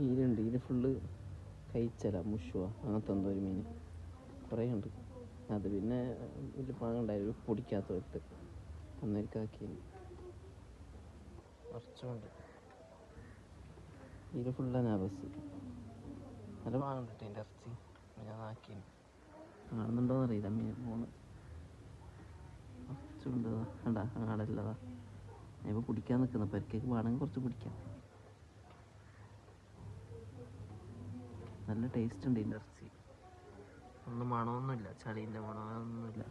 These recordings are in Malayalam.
ഈലുണ്ട്, ഇതിൽ ഫുള്ള് കഴിച്ചല മുഷുവ അങ്ങനത്തെ എന്തോ ഒരു മീൻ കുറേ ഉണ്ട്. അത് പിന്നെ വലിയ പാങ്ങുണ്ടായിരുന്നു, പൊടിക്കാത്ത വിട്ട് ഒന്നേക്കാക്കി കുറച്ചുണ്ട്. ഇതിൽ ഫുള്ള് അനാബസ് നല്ല പാങ്ങുണ്ട് എൻ്റെ ഇറച്ചി. ഞാൻ ആക്കി കാണുന്നുണ്ടോയെന്ന് അറിയില്ല മീൻ പോണ് കുറച്ചുണ്ട്. കണ്ട അങ്ങാടല്ലതാ ഞാൻ ഇപ്പോൾ പിടിക്കാൻ നിൽക്കുന്ന പരിക്കേക്ക് വേണമെങ്കിൽ കുറച്ച് പിടിക്കാം. നല്ല ടേസ്റ്റ് ഉണ്ട് ഇതിൻ്റെ ഇറച്ചി. ഒന്നും മണമൊന്നുമില്ല, ചളീൻ്റെ മണമൊന്നുമില്ല.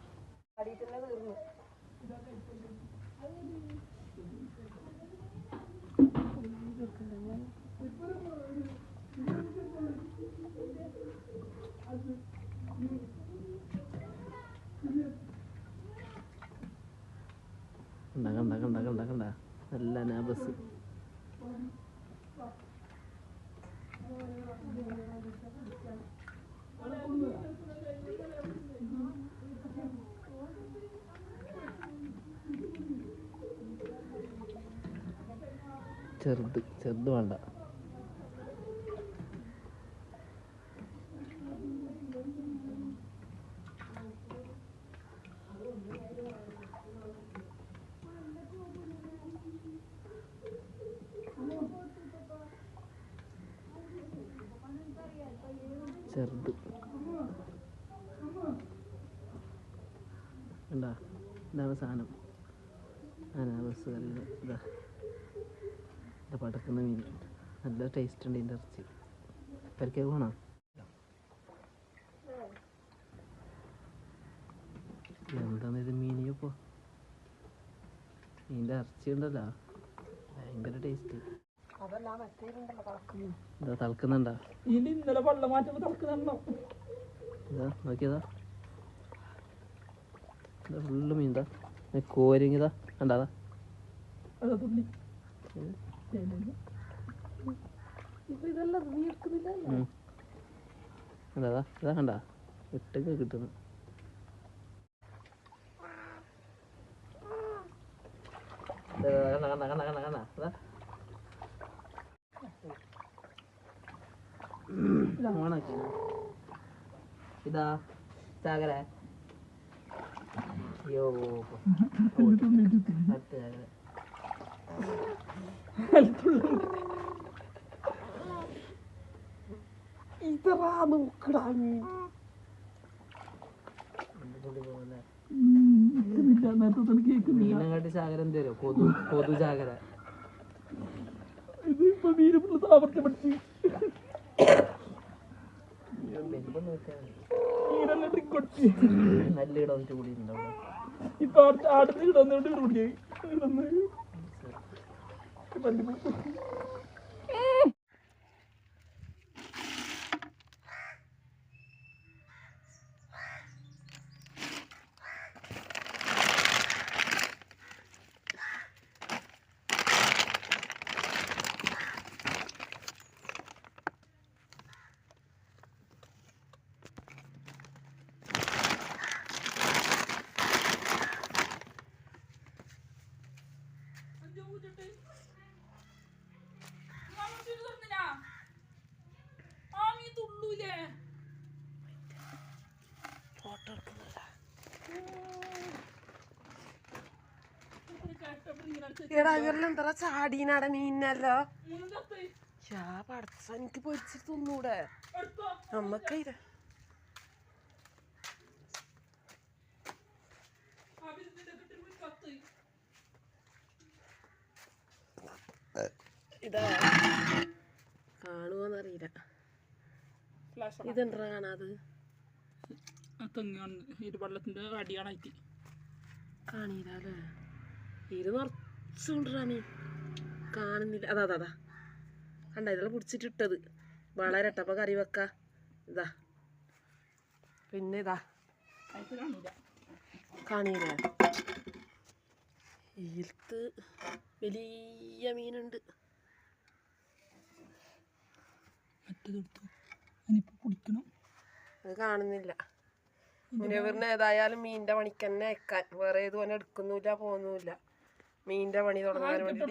കണ്ട കണ്ട കണ്ട കണ്ട കണ്ട നല്ല നാബസ്. ചെറുത് വേണ്ട. ചെറുത് എന്താ ഇതാണ് സാധനം. അനാബസ് നല്ല ഇതാ പടക്കുന്ന മീൻ. നല്ല ടേസ്റ്റ് ഉണ്ട് ഇതിൻ്റെ ഇറച്ചി. പരിക്കേക്ക് വേണോ? എന്താണ് ഇത് മീനിയപ്പോൾ മീൻ്റെ ഇറച്ചി ഉണ്ടല്ലോ ഭയങ്കര ടേസ്റ്റ്. എന്താ തിളക്കുന്നുണ്ടാ? ഇതാ നോക്കിയതാ ഫുള്ള് മീൻ. ഇതാ കോരിങ്ങിതാ കണ്ടാതാ അതാ ഇതാ കണ്ട ഇട്ടൊക്കെ കിട്ടുന്നു. കണ്ട കണ്ട കണ്ട കണ്ട കണ്ട ഇതാ ഓണാക്കി. ഇതാ ചാകര. അയ്യോ മീനങ്ങാട്ടി ചാകര എന്തോ കൊതു ചാകര. നല്ല ഇടം ചൂടിയിട്ടുണ്ടോ ഇപ്പൊ അടുത്ത് ഇടന്നോണ്ട് കൂടിയായി. എടാ ചാടീനാട മീനല്ലോ. പടച്ച എനിക്ക് പൊരിച്ചിട്ട് തിന്നൂടെ നമ്മക്ക്. ഇതാ കാണുവോന്നറിയില്ല. ഇതെന്താ കാണാത്? വെള്ളത്തിന്റെ അടിയാണായിട്ട് കാണീരല്ലേ. ഇത് നിറച്ചുകൊണ്ടിരാ മീൻ കാണുന്നില്ല. അതാ അതാ കണ്ട ഇതെല്ലാം പിടിച്ചിട്ടിട്ടത് വളരെ ഇട്ടപ്പോ കറി വെക്ക. ഇതാ പിന്നെ ഇതാ കാണീര. ഈൽത്ത് വലിയ മീനുണ്ട്. അത് കാണുന്നില്ല. മുനവറിന് ഏതായാലും മീനിന്റെ പണിക്ക് തന്നെ അയക്കാൻ. വേറെ ഏതുപോലെ എടുക്കുന്നില്ല പോകുന്നില്ല. മീനിന്റെ പണി തുടങ്ങാൻ വേണ്ടി